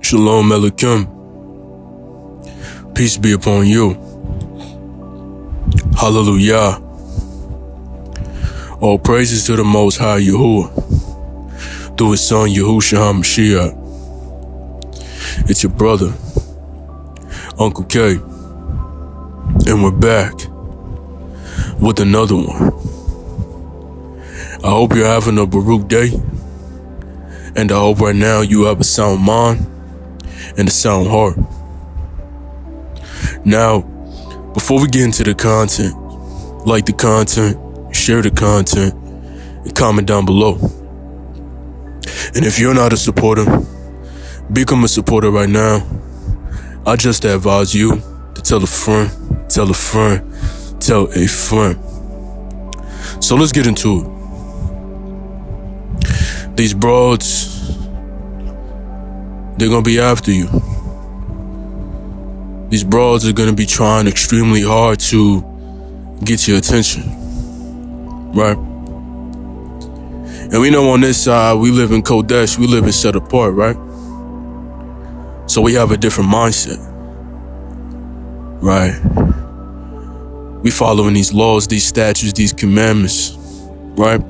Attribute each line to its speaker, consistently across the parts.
Speaker 1: Shalom Aleichem. Peace be upon you. Hallelujah. All praises to the Most High Yahuwah, through His Son Yahushua HaMashiach. It's your brother, UncleK, and we're back with another one. I hope you're having a Baruch day, and I hope right now you have a sound mind and a sound heart. Now, before we get into the content, like the content, share the content, and comment down below. And if you're not a supporter, become a supporter right now. I just advise you to tell a friend, tell a friend, tell a friend. So let's get into it. These broads, they're gonna be after you. These broads are gonna be trying extremely hard to get your attention, right? And we know on this side, we live in Kodesh, we live in set apart, right? So we have a different mindset, right? We following these laws, these statutes, these commandments, right?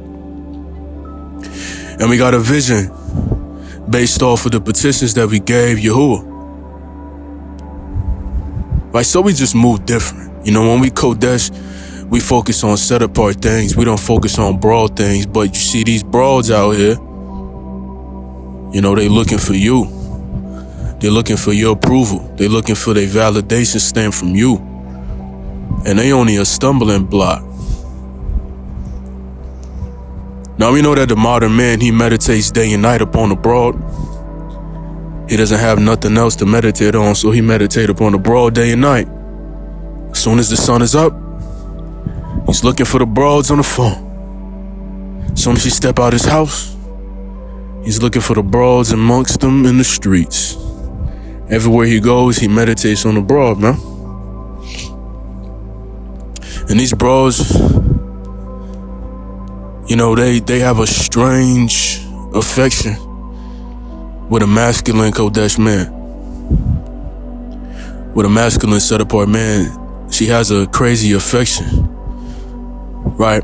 Speaker 1: And we got a vision based off of the petitions that we gave Yahuwah. Right, so we just move different. You know, when we Kodesh, we focus on set apart things. We don't focus on broad things. But you see these broads out here, you know, they looking for you. They're looking for your approval. They're looking for their validation stamp from you. And they only a stumbling block. Now we know that the modern man, he meditates day and night upon the broad. He doesn't have nothing else to meditate on, so he meditates upon the broad day and night. As soon as the sun is up, he's looking for the broads on the phone. As soon as he step out his house, he's looking for the broads amongst them in the streets. Everywhere he goes, he meditates on the broad, man. And these broads, you know, they have a strange affection with a masculine Kodesh man. With a masculine set apart man, she has a crazy affection, right?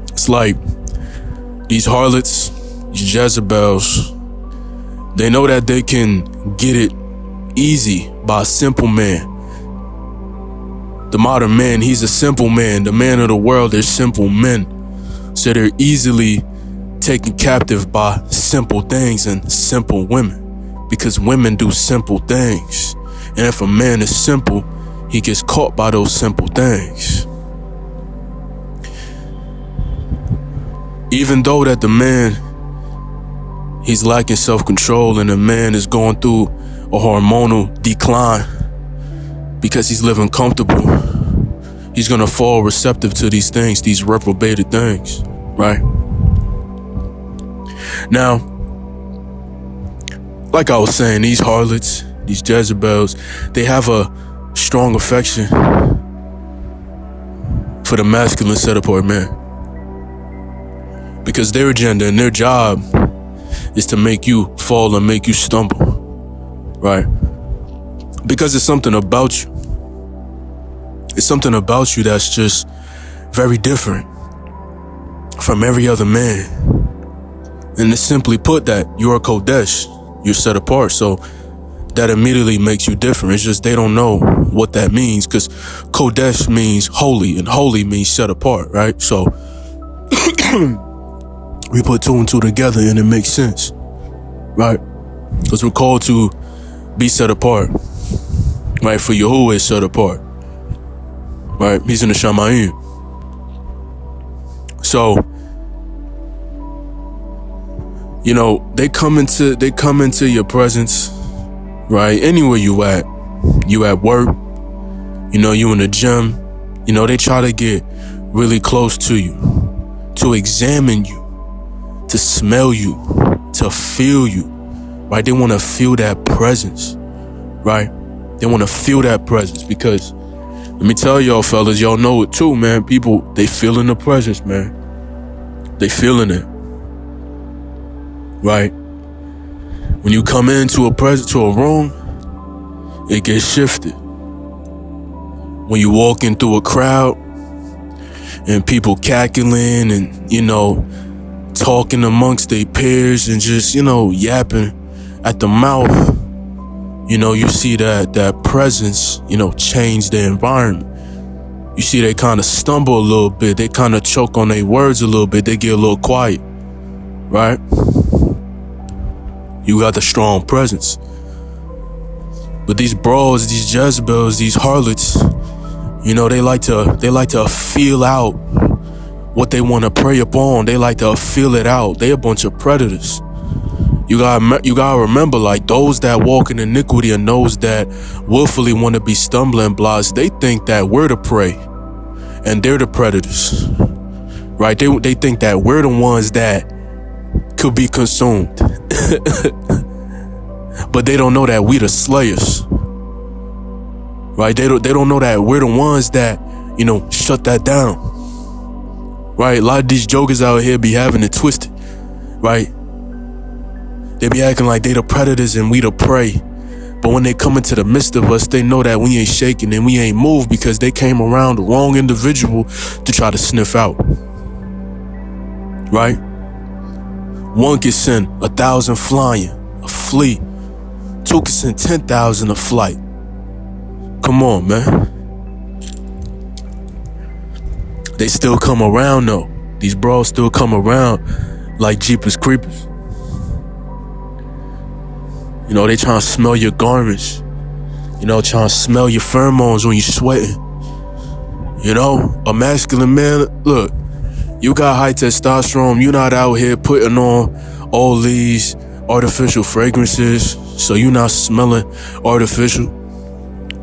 Speaker 1: It's like these harlots, these Jezebels, they know that they can get it easy by a simple man. The modern man, he's a simple man. The man of the world, they're simple men. So they're easily taken captive by simple things and simple women, because women do simple things. And if a man is simple, he gets caught by those simple things. Even though that the man, he's lacking self-control, and the man is going through a hormonal decline because he's living comfortable, he's gonna fall receptive to these things, these reprobated things, right? Now, like I was saying, these harlots, these Jezebels, they have a strong affection for the masculine set apart man, because their agenda and their job is to make you fall and make you stumble, right? Because it's something about you. It's something about you that's just very different from every other man. And it's simply put that you're a Kodesh, you're set apart, so that immediately makes you different. It's just they don't know what that means, because Kodesh means holy, and holy means set apart, right? So we put two and two together and it makes sense, right? Because we're called to be set apart, right? For Yahuwah is set apart, right? He's in the Shamayim. So, you know, they come into your presence, right? Anywhere you at work, you know, you in the gym, you know, they try to get really close to you, to examine you, to smell you, to feel you, right? They want to feel that presence, right? They want to feel that presence, because let me tell y'all fellas, y'all know it too, man. People, they feeling the presence, man. They feeling it. Right? When you come into to a room, it gets shifted. When you walk in through a crowd and people cackling and, talking amongst their peers and just, yapping at the mouth, you see that presence, change the environment. You see they kind of stumble a little bit. They kind of choke on their words a little bit. They get a little quiet, right? You got the strong presence. But these bros, these Jezebels, these harlots, they like to feel out what they want to prey upon. They like to feel it out. They a bunch of predators. You gotta remember, like, those that walk in iniquity and those that willfully want to be stumbling blocks, they think that we're the prey and they're the predators, right? They think that we're the ones that could be consumed. But they don't know that we the slayers, right? They don't know that we're the ones that, shut that down, right? A lot of these jokers out here be having it twisted, right? They be acting like they the predators and we the prey. But when they come into the midst of us, they know that we ain't shaking and we ain't moved because they came around the wrong individual to try to sniff out. Right? One can send 1,000 flying, a flee. Two can send 10,000 a flight. Come on, man. They still come around though. These bros still come around like Jeepers Creepers. They trying to smell your garments. Trying to smell your pheromones when you sweating. A masculine man, look, you got high testosterone. You're not out here putting on all these artificial fragrances, so you're not smelling artificial,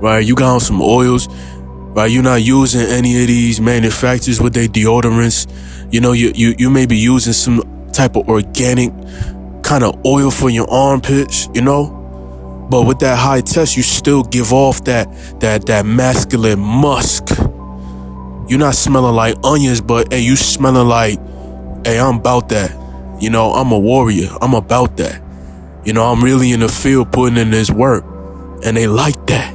Speaker 1: right? You got on some oils, right? You're not using any of these manufacturers with their deodorants. You may be using some type of organic kind of oil for your armpits, but with that high test, you still give off that masculine musk. You're not smelling like onions, but hey, you smelling like, hey, I'm about that. I'm a warrior. I'm about that. I'm really in the field putting in this work, and they like that.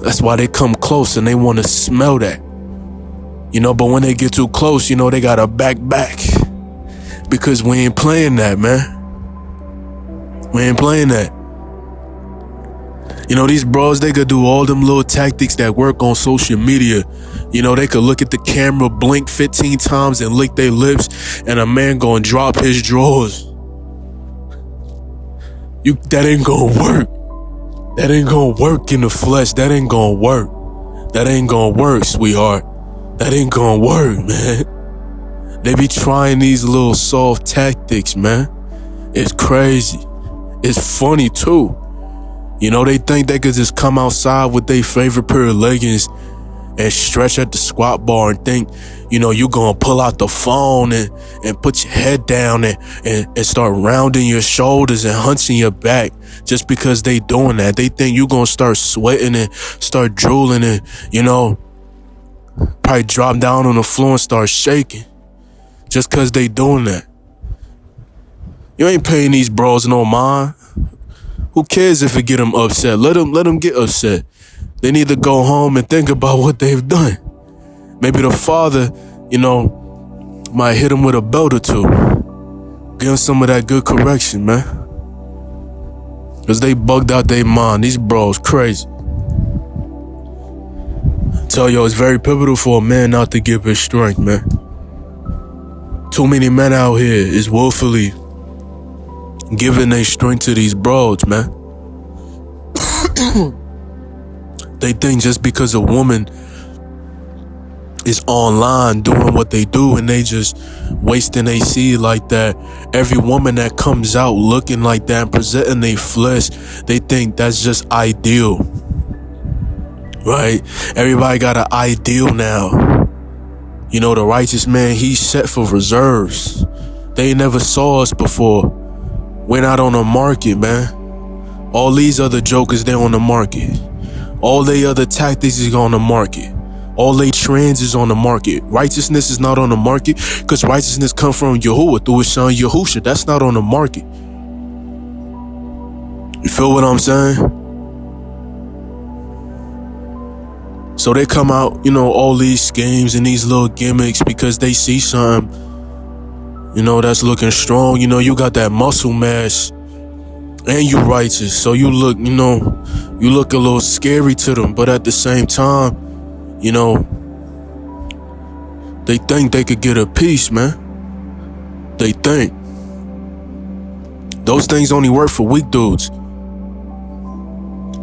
Speaker 1: That's why they come close and they want to smell that. But when they get too close, they gotta back. Because we ain't playing that, man. We ain't playing that. These bros, they could do all them little tactics that work on social media. They could look at the camera, blink 15 times and lick their lips, and a man gonna drop his drawers. That ain't gonna work. That ain't gonna work in the flesh. That ain't gonna work. That ain't gonna work, sweetheart. That ain't gonna work, man. They be trying these little soft tactics, man. It's crazy. It's funny too. They think they could just come outside with their favorite pair of leggings and stretch at the squat bar and think, you gonna pull out the phone and put your head down and start rounding your shoulders and hunching your back just because they doing that. They think you gonna start sweating and start drooling and, probably drop down on the floor and start shaking. Just cause they doing that. You ain't paying these bros no mind. Who cares if it get them upset? Let them get upset. They need to go home and think about what they've done. Maybe the father, might hit them with a belt or two. Give them some of that good correction, man. Cause they bugged out their mind. These bros crazy. I tell y'all, it's very pivotal for a man not to give his strength, man. Too many men out here is willfully giving their strength to these bros, man. They think just because a woman is online doing what they do and they just wasting their seed like that, every woman that comes out looking like that and presenting their flesh, they think that's just ideal. Right? Everybody got an ideal now. The righteous man, he's set for reserves. They never saw us before. We're not on the market, man. All these other jokers, they're on the market. All they other tactics is on the market. All they trends is on the market. Righteousness is not on the market because righteousness come from Yahuwah through his son Yahusha. That's not on the market. feel what I'm saying? So they come out, all these schemes and these little gimmicks because they see something, that's looking strong. You got that muscle mass and you righteous. So you look, you look a little scary to them. But at the same time, they think they could get a piece, man. They think. Those things only work for weak dudes.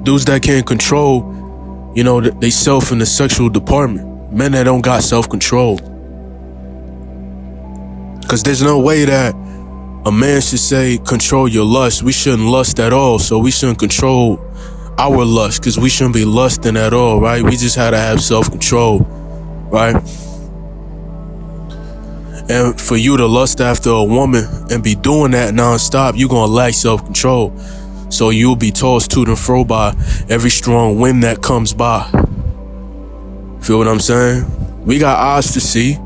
Speaker 1: Dudes that can't control, they self in the sexual department. Men that don't got self-control. Because there's no way that a man should say, control your lust. We shouldn't lust at all. So we shouldn't control our lust because we shouldn't be lusting at all, right? We just had to have self-control, right? And for you to lust after a woman and be doing that nonstop, you're going to lack self-control. So you'll be tossed to and fro by every strong wind that comes by. Feel what I'm saying? We got eyes to see.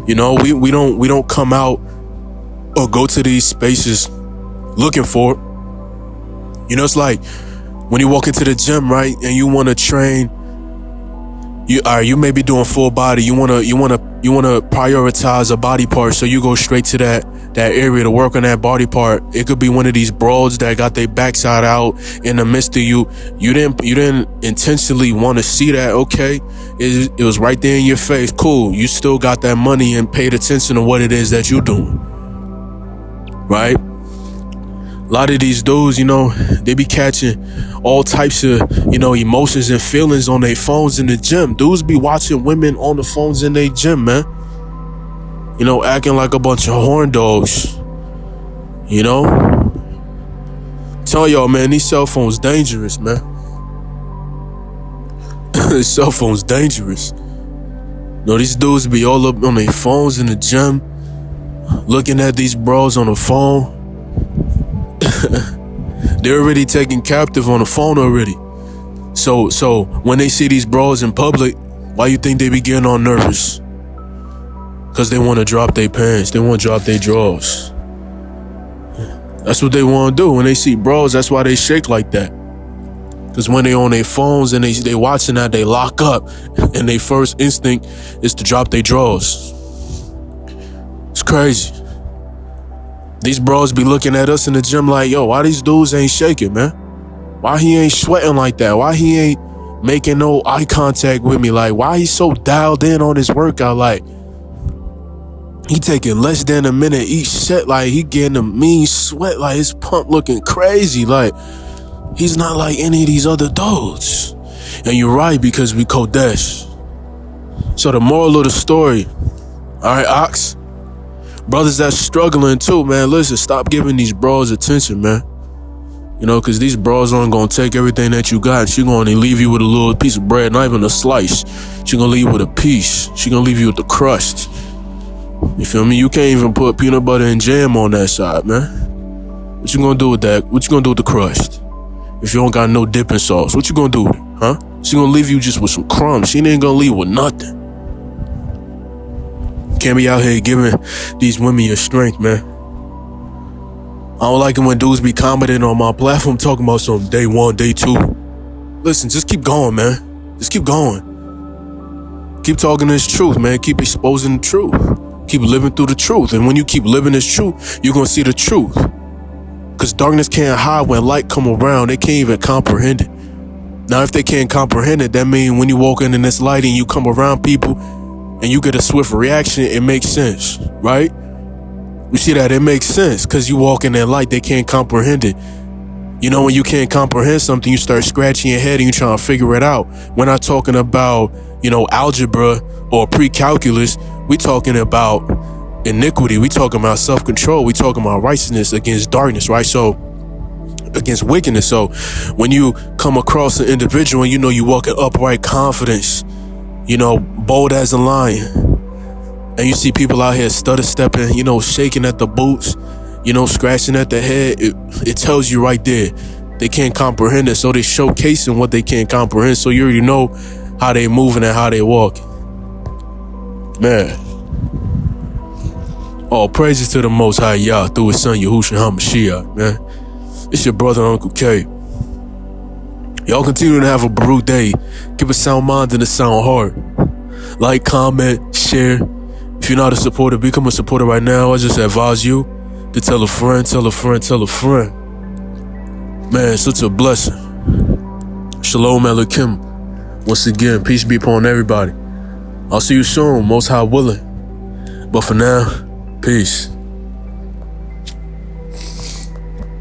Speaker 1: We don't come out or go to these spaces looking for it. It's like when you walk into the gym, right, and you want to train. You may be doing full body. You wanna prioritize a body part, so you go straight to that area to work on that body part. It could be one of these broads that got their backside out in the midst of you. You didn't intentionally want to see that. Okay, it was right there in your face. Cool. You still got that money and paid attention to what it is that you're doing, right? A lot of these dudes, they be catching all types of, emotions and feelings on their phones in the gym. Dudes be watching women on the phones in their gym, man. Acting like a bunch of horn dogs. Tell y'all, man, these cell phones dangerous, man. These cell phones dangerous. These dudes be all up on their phones in the gym, looking at these bros on the phone. They're already taken captive on the phone already. So when they see these bros in public, why you think they be getting all nervous? Because they want to drop their pants. They want to drop their drawers. That's what they want to do. When they see bros, that's why they shake like that. Because when they on their phones and they watching that, they lock up. And their first instinct is to drop their drawers. It's crazy. These bros be looking at us in the gym like, yo, why these dudes ain't shaking, man? Why he ain't sweating like that? Why he ain't making no eye contact with me? Like, why he so dialed in on his workout? Like, he taking less than a minute each set. Like, he getting a mean sweat. Like, his pump looking crazy. Like, he's not like any of these other dudes. And you're right, because we Kodesh. So the moral of the story, all right, Ox? Brothers that's struggling too, man, listen, stop giving these bros attention, man. Because these bros aren't going to take everything that you got. She going to leave you with a little piece of bread, not even a slice. She going to leave you with a piece. She going to leave you with the crust. You feel me? You can't even put peanut butter and jam on that side, man. What you going to do with that? What you going to do with the crust? If you don't got no dipping sauce, what you going to do with it, huh? She going to leave you just with some crumbs. She ain't going to leave with nothing. Can't be out here giving these women your strength, man. I don't like it when dudes be commenting on my platform talking about some day one, day two. Listen, just keep going, man. Just keep going. Keep talking this truth, man. Keep exposing the truth. Keep living through the truth. And when you keep living this truth, you're going to see the truth. Because darkness can't hide when light come around. They can't even comprehend it. Now, if they can't comprehend it, that means when you walk in this light and you come around people, and you get a swift reaction, it makes sense, right? You see that? It makes sense because you walk in that light, they can't comprehend it. When you can't comprehend something, you start scratching your head and you trying to figure it out. We're not talking about, algebra or pre-calculus. We talking about iniquity. We talking about self-control. We talking about righteousness against darkness, right? So, against wickedness. So, when you come across an individual and you walk in upright confidence, bold as a lion. And you see people out here stutter stepping, shaking at the boots, scratching at the head. It tells you right there. They can't comprehend it. So they showcasing what they can't comprehend. So you already know how they moving and how they walking. Man. All praises to the Most High Yah through his son Yahushua HaMashiach, man. It's your brother, Uncle K. Y'all continue to have a Baruch day. Keep a sound mind and a sound heart. Like, comment, share. If you're not a supporter, become a supporter right now. I just advise you to tell a friend, tell a friend, tell a friend. Man, such a blessing. Shalom Aleichem. Once again, peace be upon everybody. I'll see you soon, most high willing. But for now, peace.